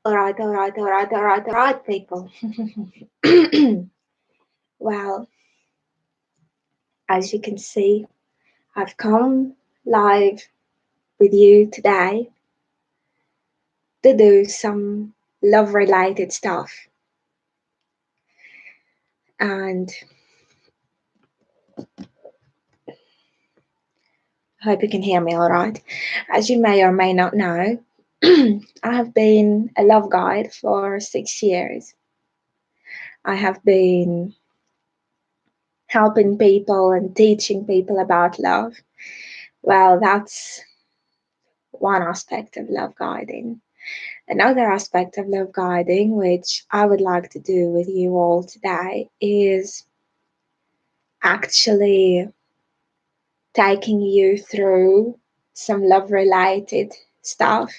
All right, people. Well, as you can see, I've come live with you today to do some love related stuff. And I hope you can hear me all right. As you may or may not know, I have been a love guide for 6 years. I have been helping people and teaching people about love. Well, that's one aspect of love guiding. Another aspect of love guiding, which I would like to do with you all today, is actually taking you through some love related stuff.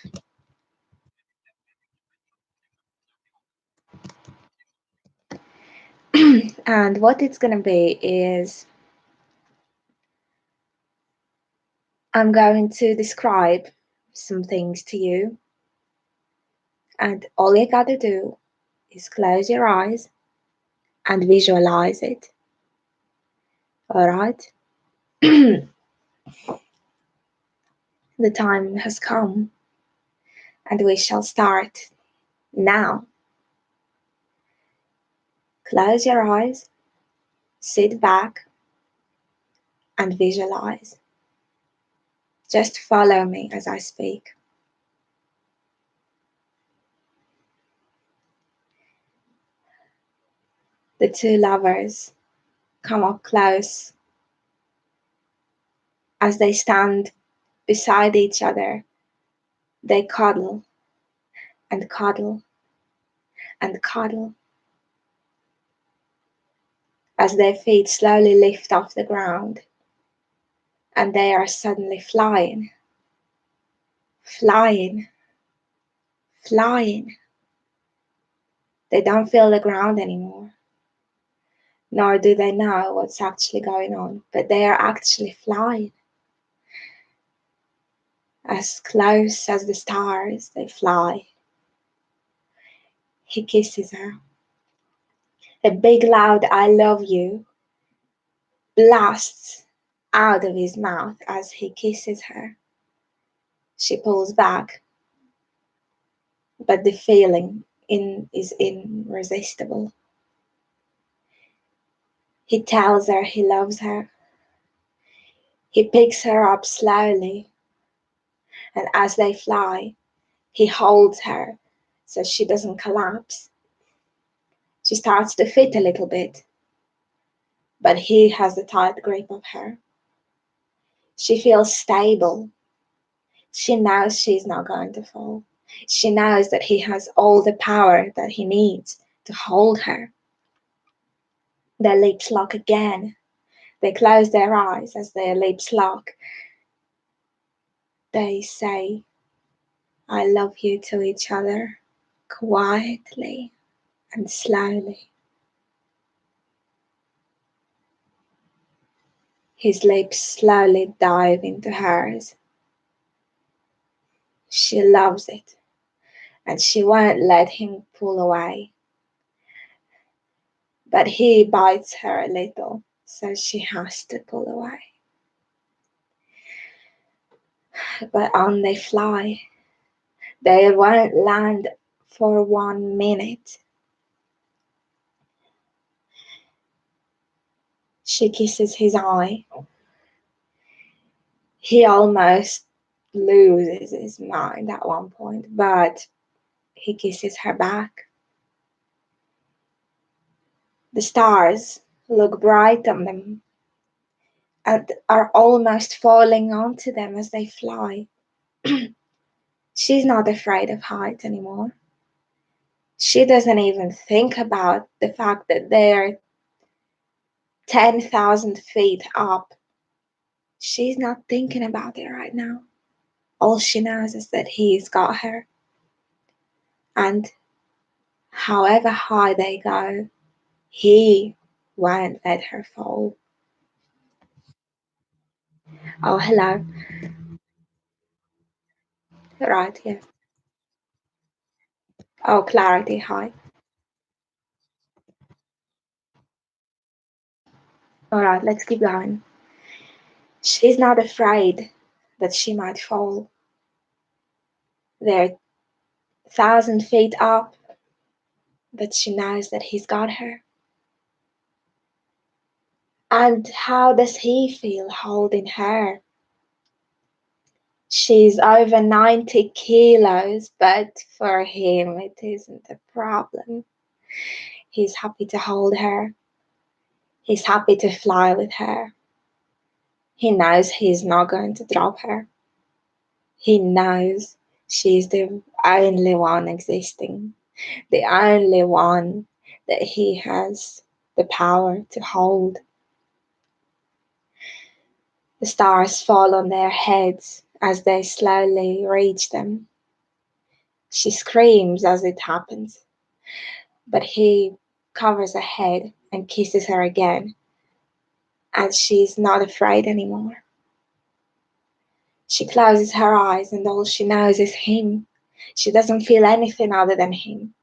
And what it's going to be is I'm going to describe some things to you, and all you got to do is close your eyes and visualize it. All right? The time has come, and we shall start now. Close your eyes, sit back, and visualize. Just follow me as I speak. The two lovers come up close as they stand beside each other. They cuddle and cuddle and cuddle as their feet slowly lift off the ground, and they are suddenly flying, flying, flying. They don't feel the ground anymore, nor do they know what's actually going on, but they are actually flying. As close as the stars, they fly. He kisses her. A big loud I love you blasts out of his mouth as he kisses her. She pulls back, but the feeling is irresistible. He tells her he loves her. He picks her up slowly, and as they fly, he holds her so she doesn't collapse. She starts to fit a little bit, but he has a tight grip of her. She feels stable. She knows she's not going to fall. She knows that he has all the power that he needs to hold her. Their lips lock again. They close their eyes as their lips lock. They say, I love you to each other, quietly and slowly. His lips slowly dive into hers. She loves it, and she won't let him pull away. But he bites her a little, so she has to pull away. But on they fly. They won't land for 1 minute. She kisses his eye. He almost loses his mind at one point, but he kisses her back. The stars look bright on them and are almost falling onto them as they fly. She's not afraid of height anymore. She doesn't even think about the fact that they're 10,000 feet up. She's not thinking about it right now. All she knows is that he's got her. And however high they go, he won't let her fall. Oh, hello. Right, yeah. Oh, Clarity, hi. All right, let's keep going. She's not afraid that she might fall. They're 1,000 feet up, but she knows that he's got her. And how does he feel holding her? She's over 90 kilos, but for him it isn't a problem. He's happy to hold her. He's happy to fly with her. He knows he's not going to drop her. He knows she's the only one existing, the only one that he has the power to hold. The stars fall on their heads as they slowly reach them. She screams as it happens, but he covers her head and kisses her again, and she's not afraid anymore. She closes her eyes, and all she knows is him. She doesn't feel anything other than him.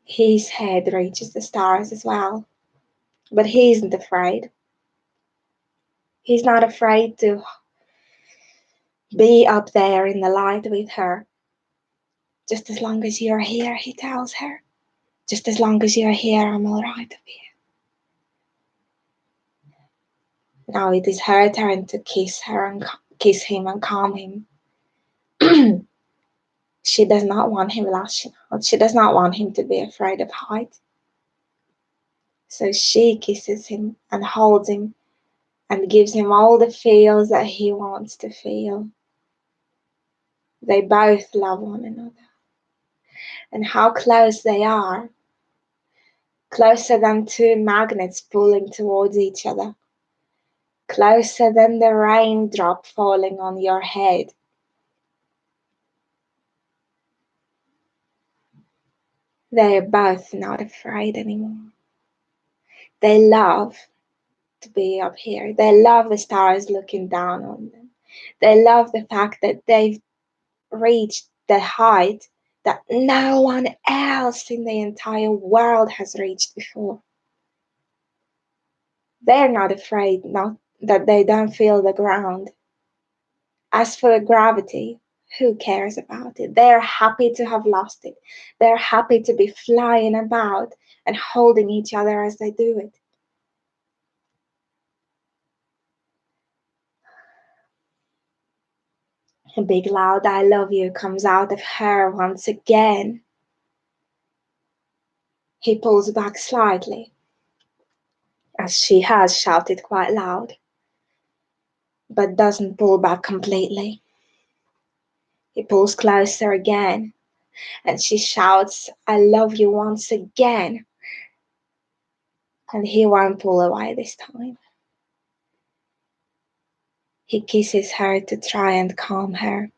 His head reaches the stars as well, but he isn't afraid. He's not afraid to be up there in the light with her. Just as long as you're here, he tells her. Just as long as you're here, I'm all right up here. Now it is her turn to kiss her and kiss him and calm him. She does not want him lashing out. She does not want him to be afraid of height. So she kisses him and holds him and gives him all the feels that he wants to feel. They both love one another. And how close they are, closer than two magnets pulling towards each other, closer than the raindrop falling on your head. They are both not afraid anymore. They love to be up here. They love the stars looking down on them. They love the fact that they've reached the height that no one else in the entire world has reached before. They're not afraid, not that they don't feel the ground. As for the gravity, who cares about it? They're happy to have lost it. They're happy to be flying about and holding each other as they do it. A big loud I love you comes out of her once again. He pulls back slightly, as she has shouted quite loud, but doesn't pull back completely. He pulls closer again, and she shouts, I love you once again. And he won't pull away this time. He kisses her to try and calm her,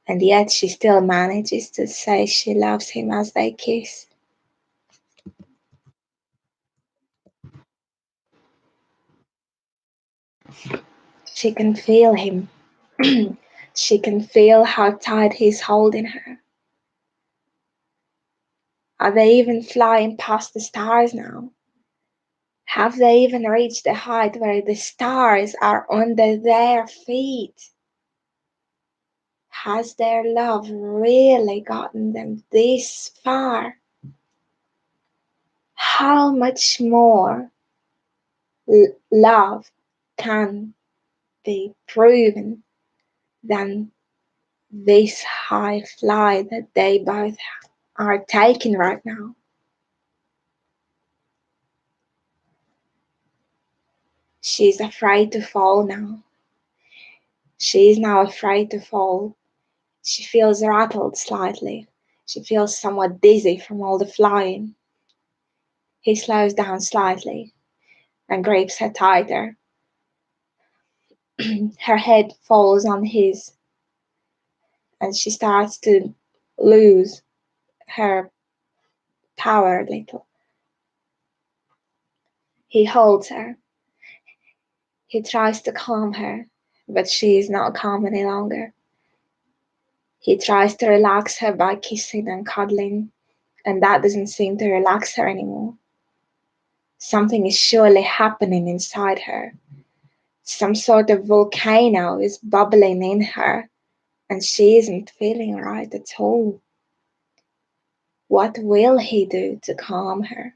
and yet she still manages to say she loves him as they kiss. She can feel him. She can feel how tight he's holding her. Are they even flying past the stars now? Have they even reached the height where the stars are under their feet? Has their love really gotten them this far? How much more love can be proven than this high fly that they both are taking right now? She's afraid to fall now. She is now afraid to fall. She feels rattled slightly. She feels somewhat dizzy from all the flying. He slows down slightly and grips her tighter. Her head falls on his, and she starts to lose her power a little. He holds her. He tries to calm her, but she is not calm any longer. He tries to relax her by kissing and cuddling, and that doesn't seem to relax her anymore. Something is surely happening inside her. Some sort of volcano is bubbling in her, and she isn't feeling right at all. What will he do to calm her?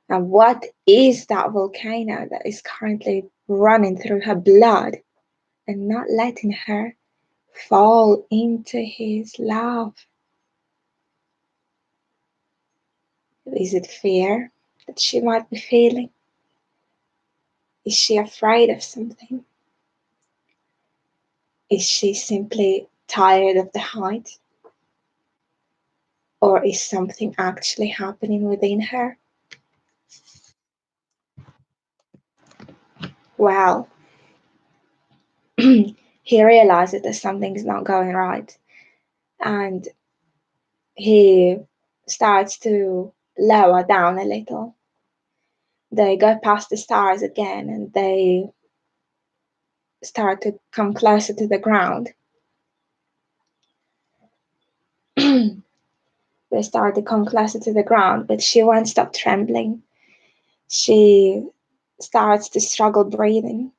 And what is that volcano that is currently running through her blood and not letting her fall into his love? Is it fear that she might be feeling? Is she afraid of something? Is she simply tired of the height? Or is something actually happening within her? Well, he realizes that something's not going right, and he starts to lower down a little. They go past the stars again, and they start to come closer to the ground. They start to come closer to the ground, but she won't stop trembling. She starts to struggle breathing.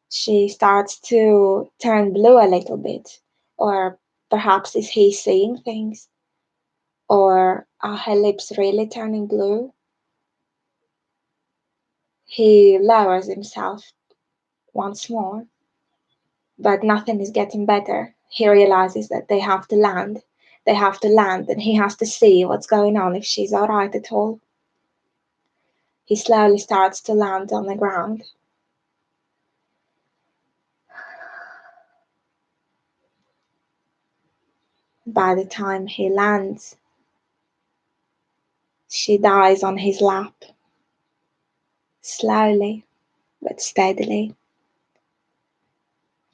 She starts to turn blue a little bit. Or perhaps is he seeing things? Or are her lips really turning blue? He lowers himself once more, but nothing is getting better. He realizes that they have to land. They have to land, and he has to see what's going on, if she's all right at all. He slowly starts to land on the ground. By the time he lands, she dies on his lap, slowly but steadily.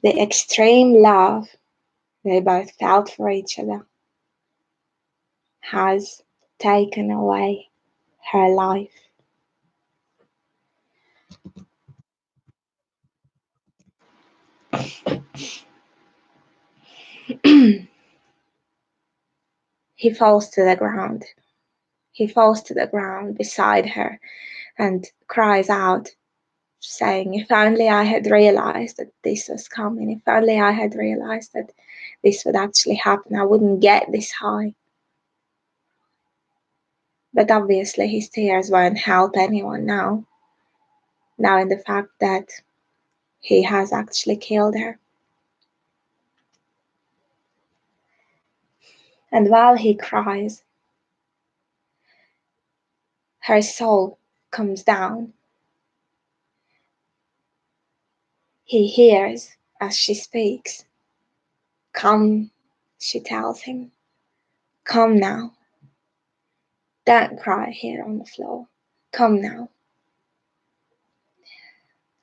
The extreme love they both felt for each other has taken away her life. He falls to the ground. He falls to the ground beside her and cries out, saying, "If only I had realized that this was coming, if only I had realized that this would actually happen, I wouldn't get this high." But obviously his tears won't help anyone now, knowing the fact that he has actually killed her. And while he cries, her soul comes down. He hears as she speaks. "Come," she tells him. "Come now. Don't cry here on the floor. Come now."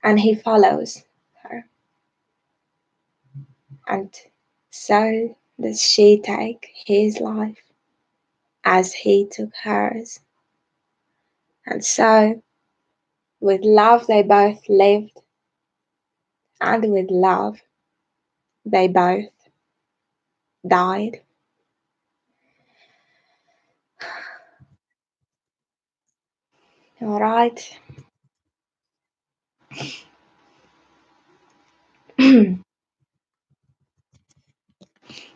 And he follows her. And so does she take his life as he took hers. And so, with love, they both lived, and with love, they both died. All right.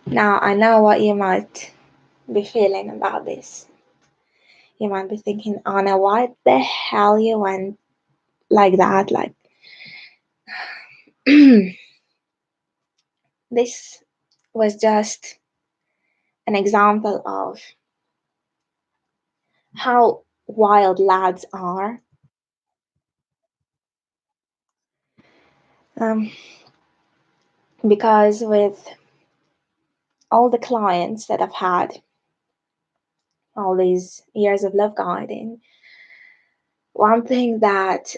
Now, I know what you might be feeling about this. You might be thinking, "Anna, why the hell you went like that?" Like, this was just an example of how wild lads are. Um, because with all the clients that I've had, all these years of love guiding, one thing that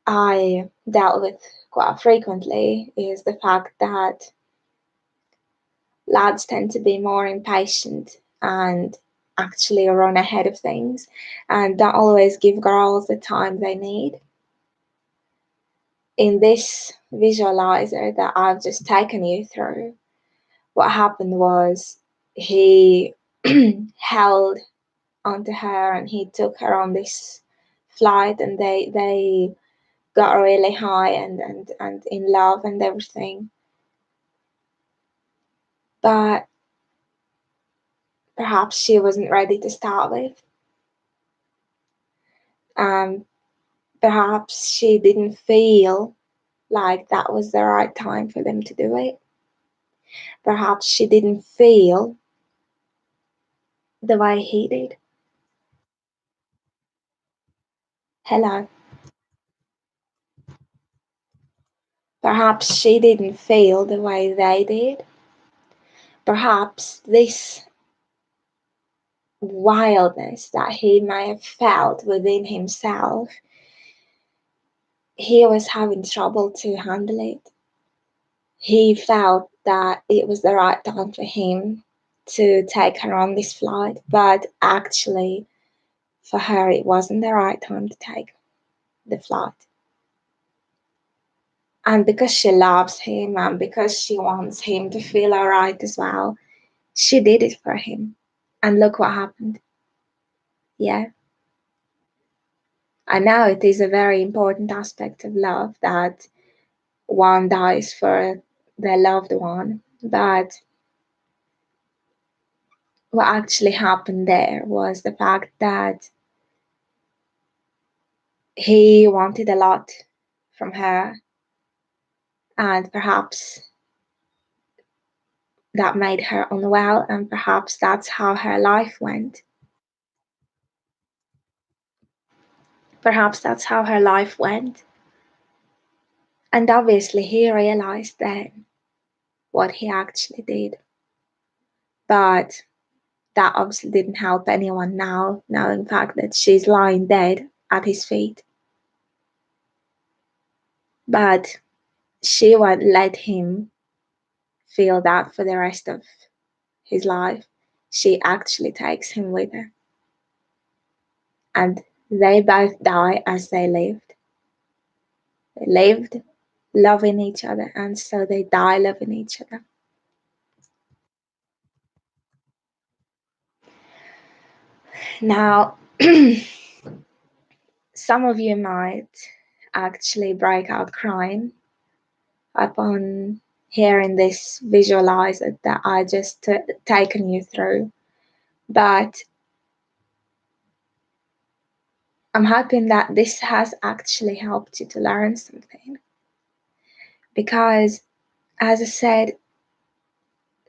I dealt with quite frequently is the fact that lads tend to be more impatient and actually run ahead of things and don't always give girls the time they need. in this visualizer that I've just taken you through, what happened was he held onto her and he took her on this flight, and they got really high and in love and everything. But perhaps she wasn't ready to start with. Um, Perhaps she didn't feel like that was the right time for them to do it. Perhaps she didn't feel the way he did. Hello. Perhaps she didn't feel the way they did. Perhaps this wildness that he may have felt within himself, he was having trouble to handle it. He felt that it was the right time for him to take her on this flight, but actually, for her, it wasn't the right time to take the flight. And because she loves him and because she wants him to feel alright as well, she did it for him. And look what happened. Yeah. I know it is a very important aspect of love that one dies for their loved one, but what actually happened there was the fact that he wanted a lot from her, and perhaps that made her unwell, and perhaps that's how her life went. Perhaps that's how her life went. And obviously, he realized then what he actually did. But that obviously didn't help anyone now, knowing the fact that she's lying dead at his feet. But she won't let him feel that for the rest of his life. She actually takes him with her. And they both die as they lived. They lived loving each other, and so they die loving each other. Now, some of you might actually break out crying upon hearing this visualizer that I just taken you through. But I'm hoping that this has actually helped you to learn something. Because, as I said,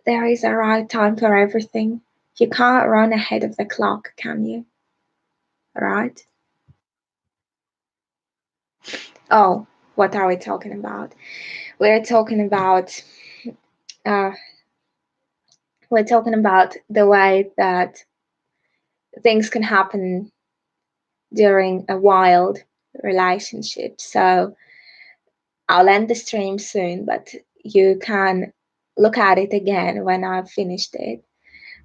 there is a right time for everything. You can't run ahead of the clock, can you? Right? Oh, what are we talking about? We're talking about uh, we're talking about the way that things can happen during a wild relationship. So I'll end the stream soon, but you can look at it again when I've finished it.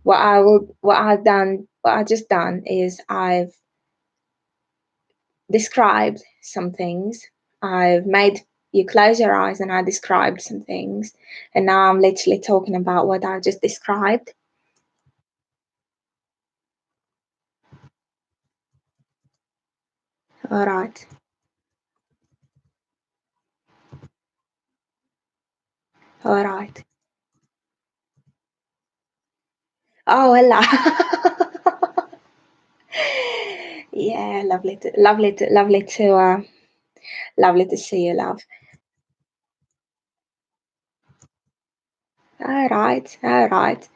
What I've just done is I've described some things. I've made you close your eyes and I described some things. And now I'm literally talking about what I just described. All right. All right. Oh, hello. Yeah, lovely to see you, love. All right, all right.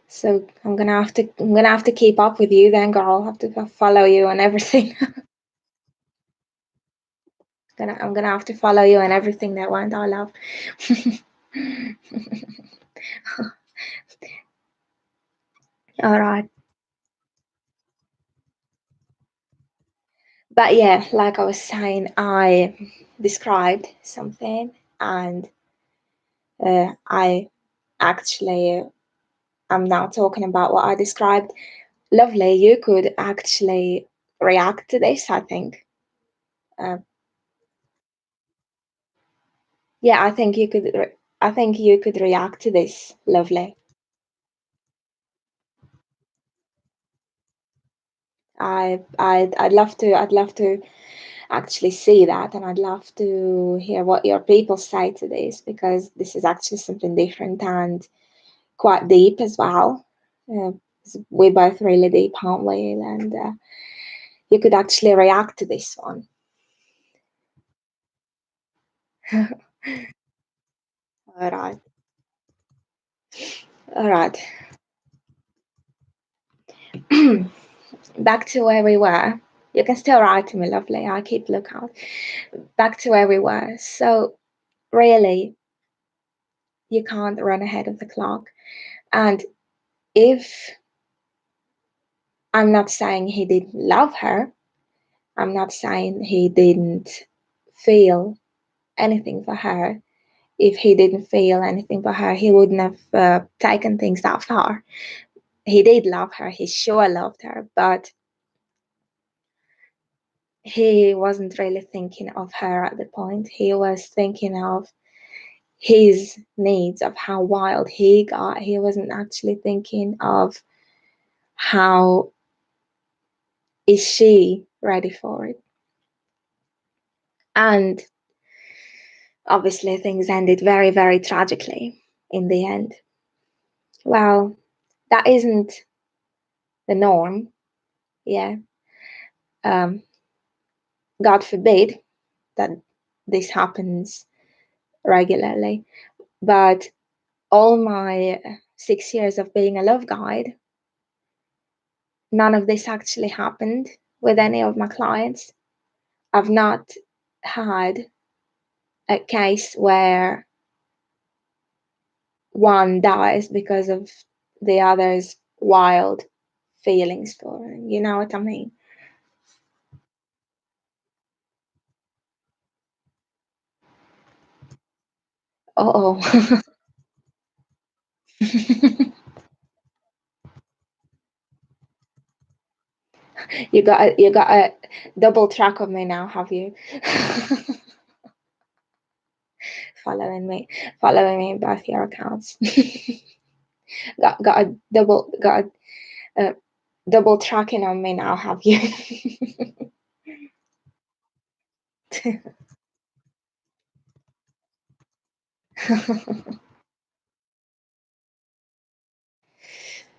So I'm gonna have to keep up with you then, girl. I'll have to follow you and everything. I'm gonna have to follow you and everything that went, I love. All right. But yeah, like I was saying, I described something, and I actually am now talking about what I described. Lovely, you could actually react to this, I think. Uh, Yeah, I think you could. I think you could react to this, lovely. I'd love to. I'd love to actually see that, and I'd love to hear what your people say to this, because this is actually something different and quite deep as well. Uh, we're both really deep, aren't we? And you could actually react to this one. All right, all right. Back to where we were. You can still write to me, lovely. I'll keep lookout. Back to where we were. So really, you can't run ahead of the clock. And if I'm not saying he didn't love her, I'm not saying he didn't feel anything for her. If he didn't feel anything for her, he wouldn't have taken things that far. He did love her, he sure loved her, but he wasn't really thinking of her at the point. He was thinking of his needs, of how wild he got. He wasn't actually thinking of how is she ready for it. And obviously, things ended very, very tragically in the end. Well, that isn't the norm. Yeah. Um, God forbid that this happens regularly. But all my 6 years of being a love guide, none of this actually happened with any of my clients. I've not had a case where one dies because of the other's wild feelings for her. You know what I mean? Oh, you got a double track of me now, have you? following me, following me in both your accounts. Got a double tracking on me now, have you?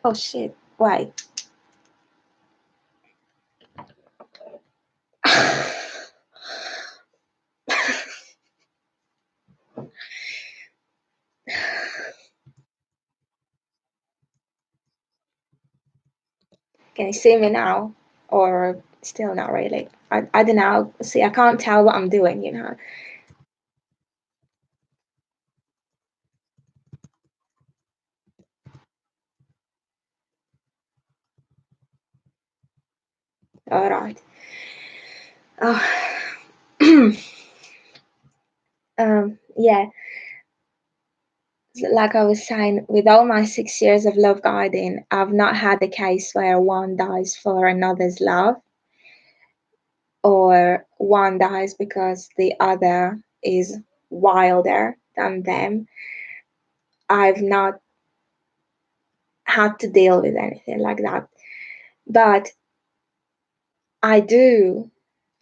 Oh shit! Wait. Can you see me now, or still not really? I don't know. See, I can't tell what I'm doing. You know. All right. Oh. Yeah, like I was saying, with all my 6 years of love guiding, I've not had a case where one dies for another's love, or one dies because the other is wilder than them. I've not had to deal with anything like that. But I do,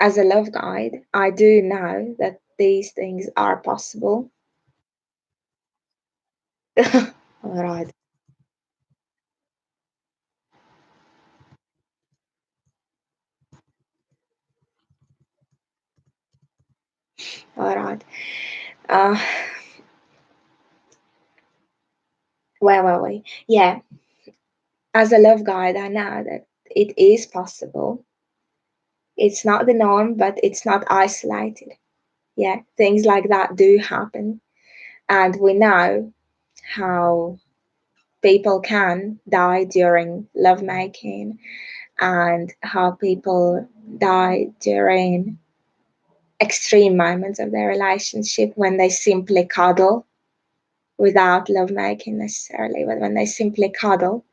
as a love guide, I do know that these things are possible. All right, all right. Uh, where were we? Yeah, as a love guide, I know that it is possible. It's not the norm, but it's not isolated. Yeah, things like that do happen. And we know how people can die during lovemaking, and how people die during extreme moments of their relationship when they simply cuddle without lovemaking necessarily, but when they simply cuddle,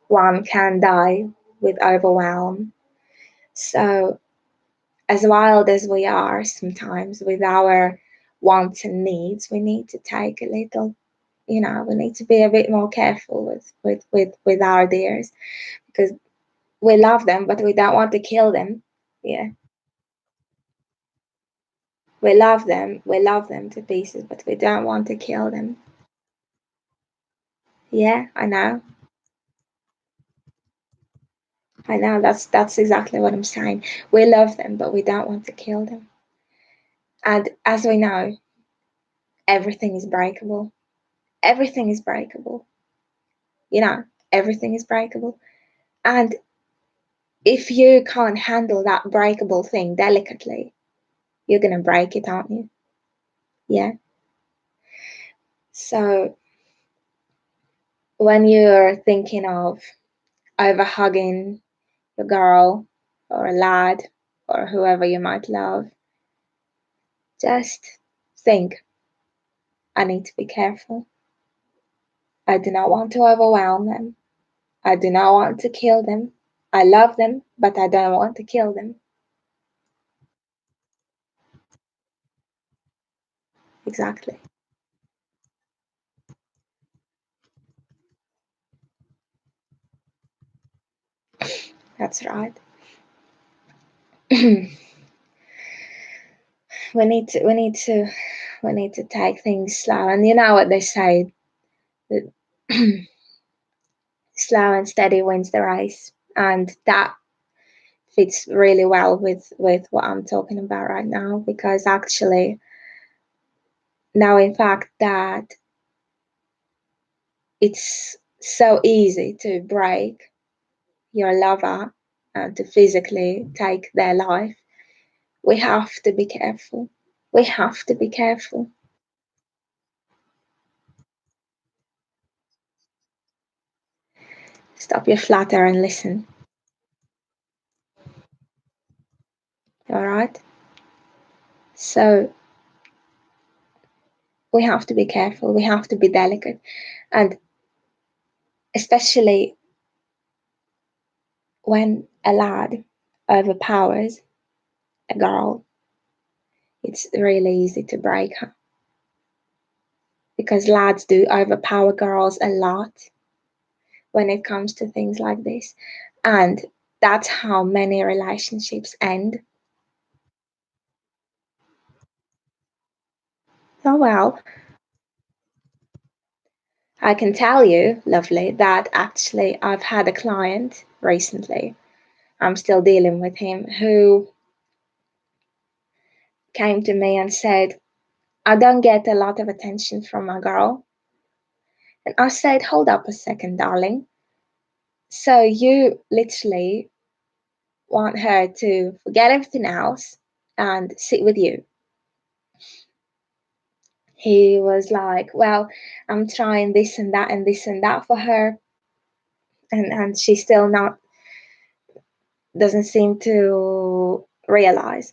one can die with overwhelm. So, as wild as we are sometimes with our wants and needs, we need to take a little, we need to be a bit more careful with our deers, because we love them, but we don't want to kill them. Yeah, we love them to pieces, but we don't want to kill them. Yeah, I know. That's exactly what I'm saying. We love them, but we don't want to kill them. And as we know, everything is breakable. Everything is breakable. You know, everything is breakable. And if you can't handle that breakable thing delicately, you're gonna break it, aren't you? Yeah. So when you're thinking of over hugging your girl or a lad or whoever you might love, just think, I need to be careful. I do not want to overwhelm them. I do not want to kill them. I love them, but I don't want to kill them. Exactly. That's right. we need to we need to we need to take things slow. And you know what they say, that slow and steady wins the race. And that fits really well with what I'm talking about right now, because actually now in fact that it's so easy to break your lover and to physically take their life, we have to be careful. We have to be careful. Stop your flutter and listen. All right. So we have to be careful. We have to be delicate, and especially when a lad overpowers a girl, it's really easy to break her, because lads do overpower girls a lot when it comes to things like this, and that's how many relationships end. Oh well, I can tell you, lovely, that actually I've had a client recently. I'm still dealing with him, who came to me and said, I don't get a lot of attention from my girl. And I said, hold up a second, darling. So you literally want her to forget everything else and sit with you? He was like, well, I'm trying this and that and this and that for her, and she still not doesn't seem to realize.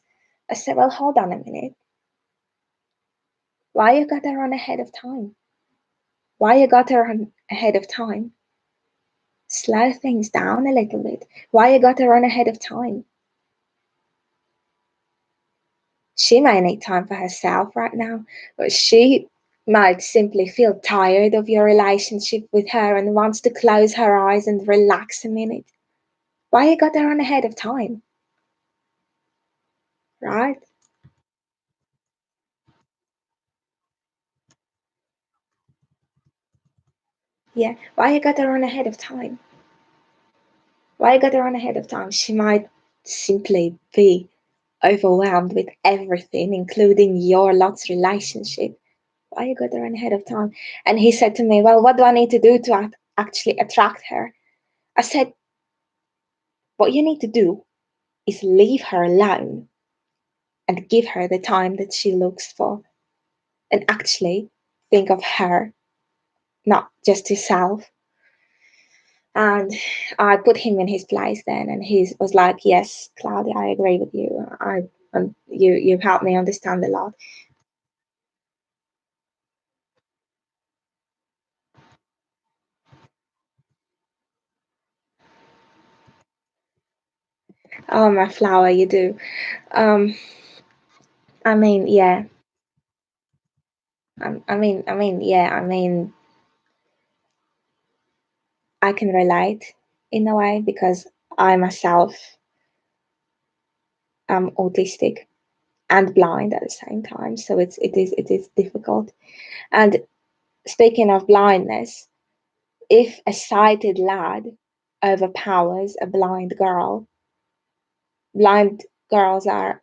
I said, well, hold on a minute. Why you got to run ahead of time? Why you got to run ahead of time? Slow things down a little bit. Why you got to run ahead of time? She might need time for herself right now, but she might simply feel tired of your relationship with her and wants to close her eyes and relax a minute. Why you got to run ahead of time, right? Yeah, why you got to run ahead of time? Why you got to run ahead of time? She might simply be overwhelmed with everything, including your lot's relationship. Why you got to run ahead of time? And he said to me, well, what do I need to do to actually attract her? I said, what you need to do is leave her alone and give her the time that she looks for, and actually think of her, not just yourself. And I put him in his place then, and he was like, yes, Claudia, I agree with you. You've helped me understand a lot. Oh, my flower, you do. um I mean, yeah, Yeah, I can relate in a way because I myself am autistic and blind at the same time, so it is difficult. And speaking of blindness, if a sighted lad overpowers a blind girl, blind girls are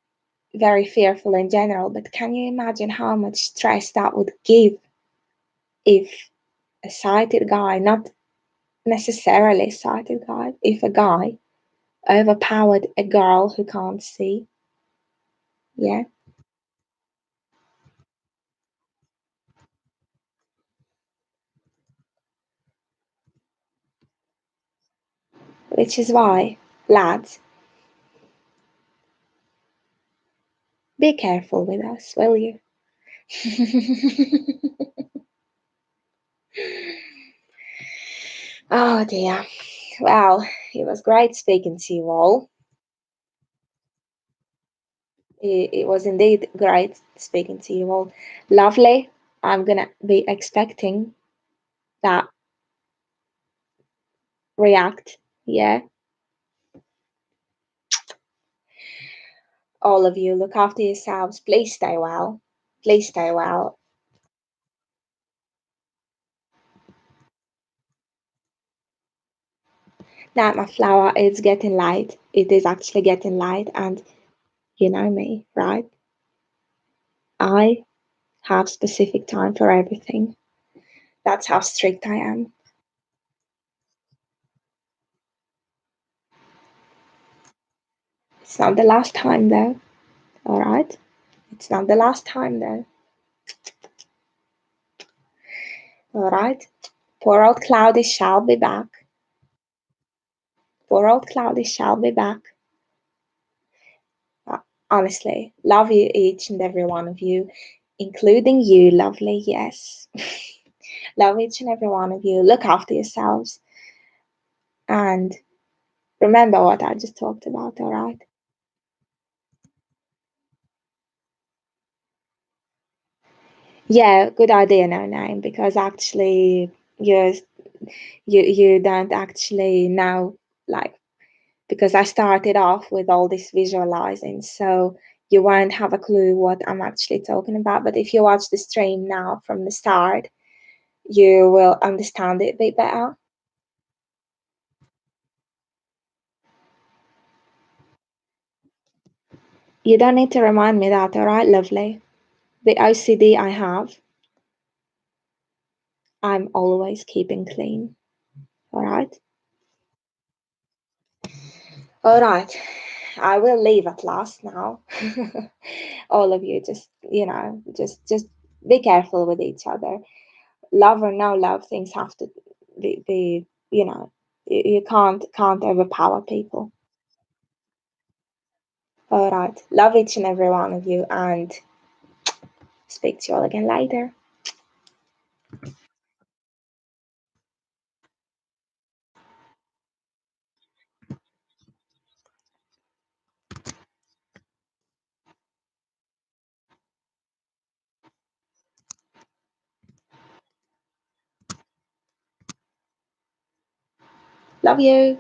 very fearful in general, but can you imagine how much stress that would give if a sighted guy, not necessarily a sighted guy, if a guy overpowered a girl who can't see? Yeah, which is why, lads, be careful with us, will you? Oh dear. Well, it was great speaking to you all. It was indeed great speaking to you all. Lovely. I'm gonna be expecting that react. Yeah. All of you, look after yourselves. Please stay well. Please stay well. Now, my flower, it's getting light. It is actually getting light, and you know me, right? I have specific time for everything. That's how strict I am. It's not the last time, though. All right? It's not the last time, though. All right? Poor old Cloudy shall be back. Poor old Cloudy shall be back. Uh, Honestly, love you, each and every one of you, including you, lovely. Yes. Love each and every one of you. Look after yourselves. And remember what I just talked about, all right? Yeah, good idea, no name, because actually you you don't actually know, like, because I started off with all this visualizing, so you won't have a clue what I'm actually talking about. But if you watch the stream now from the start, you will understand it a bit better. You don't need to remind me that, all right, lovely? The OCD I have, I'm always keeping clean, all right? All right, I will leave at last now. All of you, just just be careful with each other. Love or no love, things have to be you can't overpower people. All right, love each and every one of you, and speak to you all again later. Love you.